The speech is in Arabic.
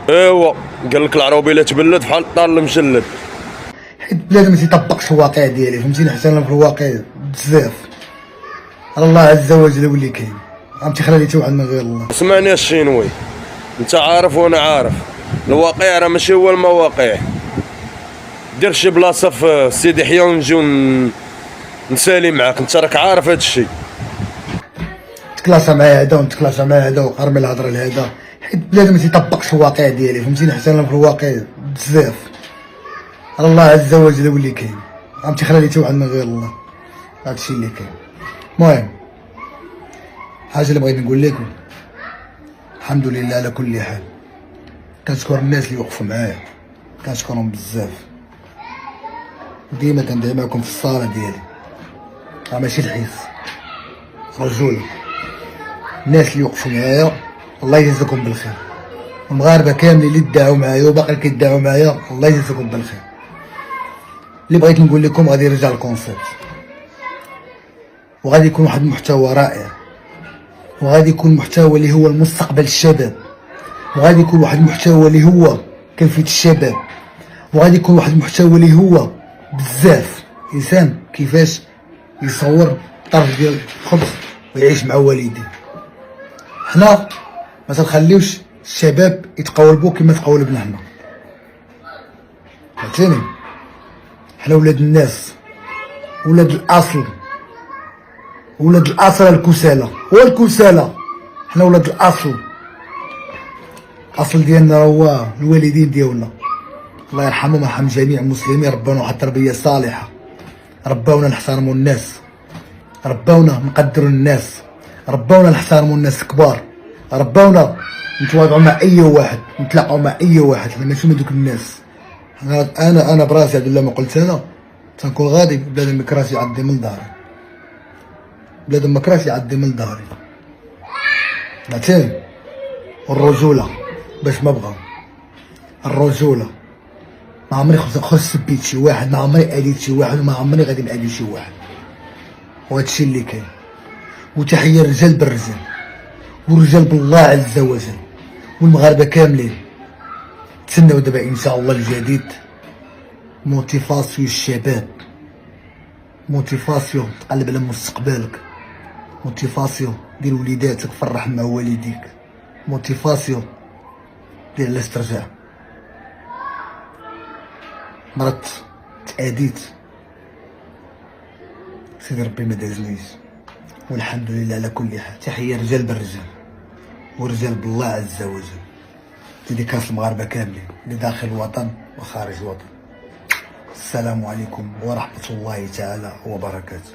ايوا قال لك العروبي لا تبلد بحال الطار المجلد. حيت بلاد ما تيطبقش الواقع ديالي، فهمتيني؟ حتى انا في الواقع بزاف الله عز وجل هو اللي كاين، ما تيخلى لي حتى واحد من غير الله. اسمعني الشينوي، انت عارف وانا عارف الواقع راه ماشي هو المواقع. دير شي بلاصه في سيدي حيا ونجيو نسالي معاك، انت راك عارف هاد الشيء. تكلاسا مع هذا ونتكلاسا مع هذا وقرمي الهضره لهذا، حيت بلاد ما تيطبقش الواقع ديالي، فهمتيني؟ حتى انا في الواقع بزاف الله عز وجل هو اللي كاين، ما تيخلى لي حتى واحد من غير الله. هادشي اللي كاين. المهم حاجه اللي بغيت نقول لكم، الحمد لله على كل حال. كنشكر الناس اللي وقفوا معايا، كنشكرهم بزاف، ديما كندعي معاكم في الصاله ديالي، راه ماشي الحيس رجوله. الناس اللي وقفوا معايا الله يجزاكم بالخير، والمغاربه كاملين اللي دعوا معايا وباقي كيدعوا معايا الله يجزاكم بالخير. اللي بغيت نقول لكم غادي يرجع الكونسيبت، وغادي يكون واحد المحتوى رائع، وغادي يكون محتوى اللي هو المستقبل الشباب، وغادي يكون واحد المحتوى اللي هو كيفيد الشباب، وغادي يكون واحد المحتوى اللي هو بزاف انسان كيفاش يصور طرف ديال الخبز ويعيش مع والديه. حنا ما تنخليوش الشباب يتقولبوا كما تقولبنا حنا، فهمتيني؟ حنا ولاد الناس، ولاد الاصل، ولاد الاصل الكسالى والكسالى، حنا ولاد الاصل. الاصل ديالنا هو الوالدين ديالنا الله يرحمهم ويرحم جميع المسلمين، ربونا واحد التربيه صالحه، ربونا نحترموا الناس، ربونا نقدروا الناس، ربونا نحترموا الناس الكبار، ربونا نتواضعوا مع اي واحد، نتلاقاو مع اي واحد، حنا ماشي من دوك الناس. انا براسي عبد الله ما قلت انا تنكون غادي بلاد المكراس يعدي من ظهري، بلاد المكراس يعدي من ظهري، فهمتيني؟ والرجوله باش ما بغا الرجوله، ما عمري سبيت شي واحد، ما عمري اديت شي واحد، وما عمري غادي نادي شي واحد، وهادشي اللي كاين. وتحيه الرجال بالرجال، والرجال بالله عز وجل، والمغاربه كاملين. تسناو دابا ان شاء الله الجديد، موتيفاسيون الشباب، موتيفاسيون تقلب على مستقبلك، موتيفاسيون ديال وليداتك فرح مع والديك، موتيفاسيون ديال علاش ترجع. مرات تأديت سيدي ربي ما دازنيش، والحمد لله على كل حال. تحية رجال بالرجال ورجال بالله عز وجل، ديديكاس المغاربة كاملين اللي داخل الوطن وخارج الوطن. السلام عليكم ورحمة الله تعالى وبركاته.